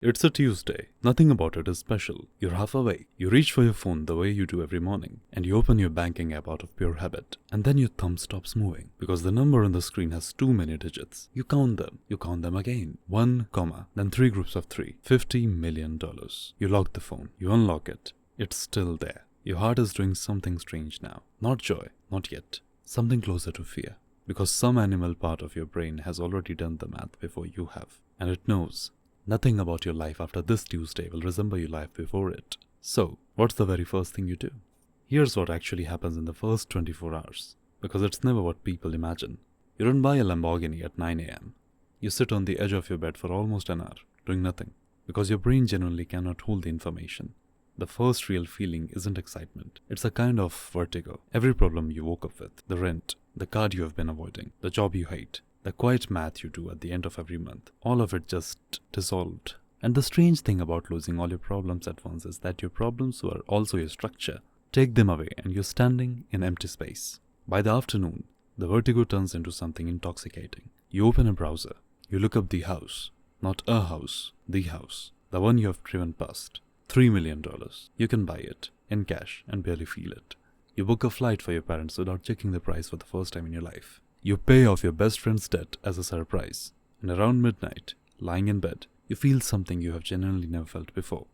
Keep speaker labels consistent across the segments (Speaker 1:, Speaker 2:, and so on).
Speaker 1: It's a Tuesday. Nothing about it is special. You're half awake. You reach for your phone the way you do every morning, and you open your banking app out of pure habit. And then your thumb stops moving because the number on the screen has too many digits. You count them. You count them again. 1, comma, then 3 groups of 3. $50 million. You lock the phone. You unlock it. It's still there. Your heart is doing something strange now. Not joy. Not yet. Something closer to fear. Because some animal part of your brain has already done the math before you have. And it knows nothing about your life after this Tuesday will resemble your life before it. So, what's the very first thing you do? Here's what actually happens in the first 24 hours. Because it's never what people imagine. You don't buy a Lamborghini at 9 a.m. You sit on the edge of your bed for almost an hour, doing nothing. Because your brain genuinely cannot hold the information. The first real feeling isn't excitement. It's a kind of vertigo. Every problem you woke up with, the rent, the card you have been avoiding, the job you hate, the quiet math you do at the end of every month, all of it just dissolved. And the strange thing about losing all your problems at once is that your problems were also your structure. Take them away and you're standing in empty space. By the afternoon, the vertigo turns into something intoxicating. You open a browser. You look up the house. Not a house, the house. The one you have driven past. $3 million. You can buy it in cash and barely feel it. You book a flight for your parents without checking the price for the first time in your life. You pay off your best friend's debt as a surprise. And around midnight, lying in bed, you feel something you have genuinely never felt before.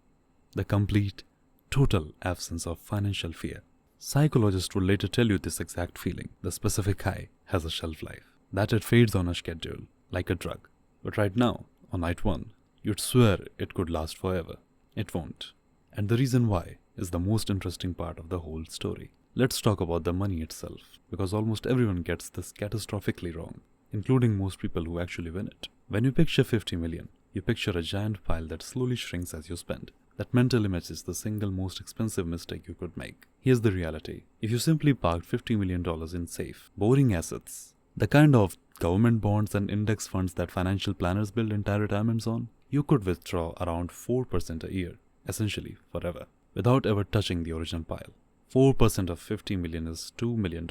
Speaker 1: The complete, total absence of financial fear. Psychologists will later tell you this exact feeling. The specific high has a shelf life. That it fades on a schedule, like a drug. But right now, on night 1, you'd swear it could last forever. It won't. And the reason why is the most interesting part of the whole story. Let's talk about the money itself, because almost everyone gets this catastrophically wrong, including most people who actually win it. When you picture 50 million, you picture a giant pile that slowly shrinks as you spend. That mental image is the single most expensive mistake you could make. Here's the reality. If you simply parked $50 million in safe, boring assets, the kind of government bonds and index funds that financial planners build entire retirements on, you could withdraw around 4% a year, essentially forever, without ever touching the original pile. 4% of 50 million is $2 million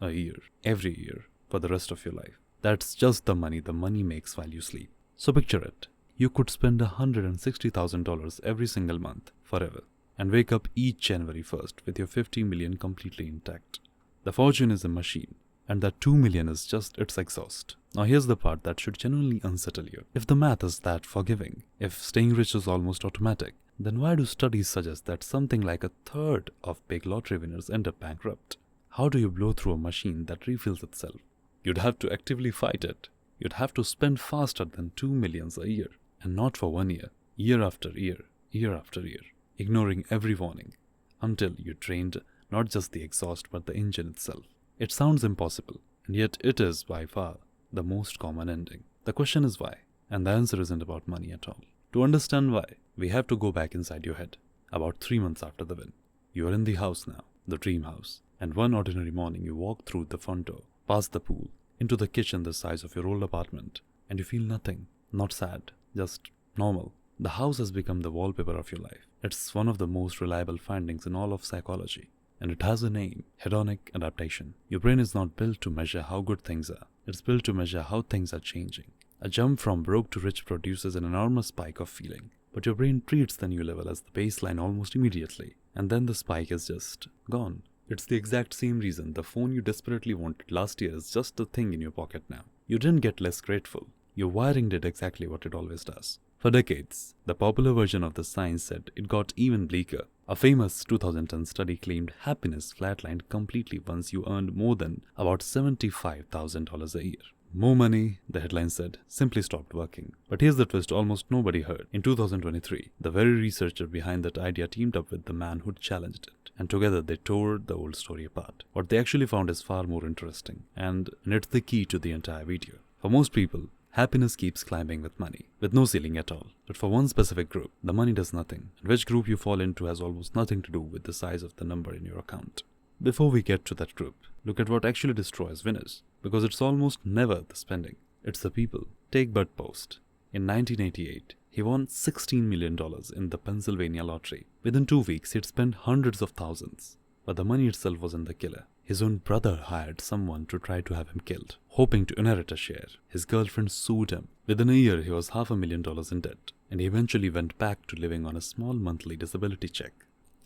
Speaker 1: a year, every year, for the rest of your life. That's just the money makes while you sleep. So picture it. You could spend $160,000 every single month, forever, and wake up each January 1st with your 50 million completely intact. The fortune is a machine, and that 2 million is just its exhaust. Now here's the part that should genuinely unsettle you. If the math is that forgiving, if staying rich is almost automatic, then why do studies suggest that something like a third of big lottery winners end up bankrupt? How do you blow through a machine that refills itself? You'd have to actively fight it. You'd have to spend faster than 2 millions a year, and not for 1 year, year after year, year after year, ignoring every warning, until you drained not just the exhaust but the engine itself. It sounds impossible, and yet it is by far the most common ending. The question is why, and the answer isn't about money at all. To understand why, we have to go back inside your head. About 3 months after the win, you are in the house now, the dream house, and one ordinary morning you walk through the front door, past the pool, into the kitchen the size of your old apartment, and you feel nothing, not sad, just normal. The house has become the wallpaper of your life. It's one of the most reliable findings in all of psychology, and it has a name, hedonic adaptation. Your brain is not built to measure how good things are, it's built to measure how things are changing. A jump from broke to rich produces an enormous spike of feeling, but your brain treats the new level as the baseline almost immediately, and then the spike is just gone. It's the exact same reason the phone you desperately wanted last year is just a thing in your pocket now. You didn't get less grateful. Your wiring did exactly what it always does. For decades, the popular version of the science said it got even bleaker. A famous 2010 study claimed happiness flatlined completely once you earned more than about $75,000 a year. More money, the headline said, simply stopped working. But here's the twist almost nobody heard. In 2023, the very researcher behind that idea teamed up with the man who challenged it, and together they tore the old story apart. What they actually found is far more interesting, and it's the key to the entire video. For most people, happiness keeps climbing with money, with no ceiling at all. But for one specific group, the money does nothing, and which group you fall into has almost nothing to do with the size of the number in your account. Before we get to that group, look at what actually destroys winners, because it's almost never the spending, it's the people. Take Bud Post. In 1988, he won $16 million in the Pennsylvania lottery. Within 2 weeks, he'd spent hundreds of thousands. But the money itself wasn't the killer. His own brother hired someone to try to have him killed, hoping to inherit a share. His girlfriend sued him. Within a year, he was $500,000 in debt, and he eventually went back to living on a small monthly disability check.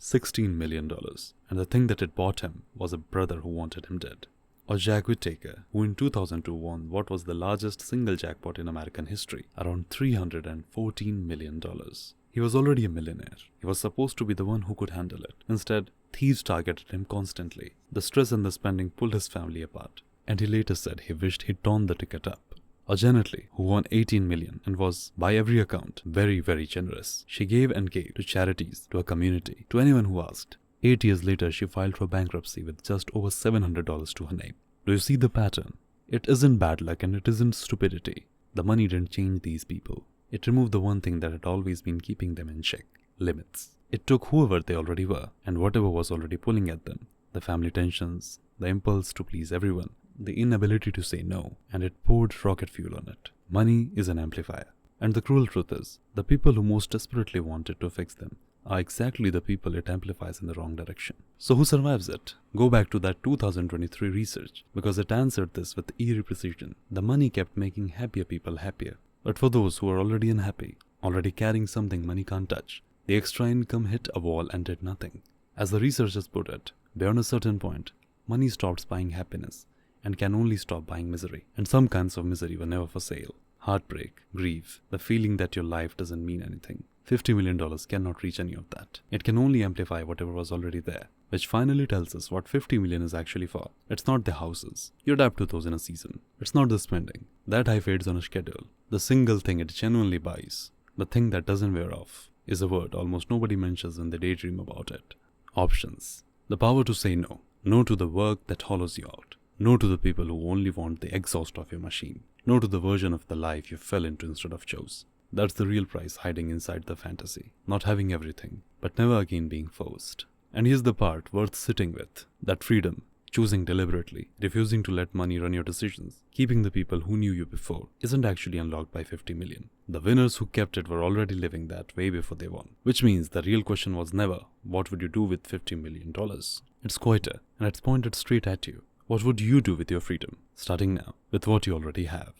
Speaker 1: $16 million, and the thing that it bought him was a brother who wanted him dead. Or Jack Whittaker, who in 2002 won what was the largest single jackpot in American history, around $314 million. He was already a millionaire. He was supposed to be the one who could handle it. Instead, thieves targeted him constantly. The stress and the spending pulled his family apart, and he later said he wished he'd torn the ticket up. Or Janet Leigh, who won $18 million and was, by every account, very, very generous. She gave and gave to charities, to her community, to anyone who asked. 8 years later, she filed for bankruptcy with just over $700 to her name. Do you see the pattern? It isn't bad luck and it isn't stupidity. The money didn't change these people. It removed the one thing that had always been keeping them in check: limits. It took whoever they already were and whatever was already pulling at them, the family tensions, the impulse to please everyone, the inability to say no, and it poured rocket fuel on it. Money is an amplifier. And the cruel truth is, the people who most desperately want it to fix them are exactly the people it amplifies in the wrong direction. So who survives it? Go back to that 2023 research, because it answered this with eerie precision. The money kept making happier people happier. But for those who are already unhappy, already carrying something money can't touch, the extra income hit a wall and did nothing. As the researchers put it, beyond a certain point, money stops buying happiness and can only stop buying misery. And some kinds of misery were never for sale. Heartbreak, grief, the feeling that your life doesn't mean anything. $50 million cannot reach any of that. It can only amplify whatever was already there, which finally tells us what $50 million is actually for. It's not the houses. You adapt to those in a season. It's not the spending. That high fades on a schedule. The single thing it genuinely buys, the thing that doesn't wear off, is a word almost nobody mentions when they daydream about it. Options. The power to say no. No to the work that hollows you out. No to the people who only want the exhaust of your machine. No to the version of the life you fell into instead of chose. That's the real price hiding inside the fantasy. Not having everything, but never again being forced. And here's the part worth sitting with. That freedom. Choosing deliberately, refusing to let money run your decisions, keeping the people who knew you before, isn't actually unlocked by $50 million. The winners who kept it were already living that way before they won. Which means the real question was never, what would you do with $50 million? It's quieter, and it's pointed straight at you. What would you do with your freedom, starting now, with what you already have?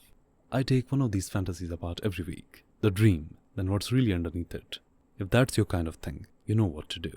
Speaker 1: I take one of these fantasies apart every week. The dream, then what's really underneath it. If that's your kind of thing, you know what to do.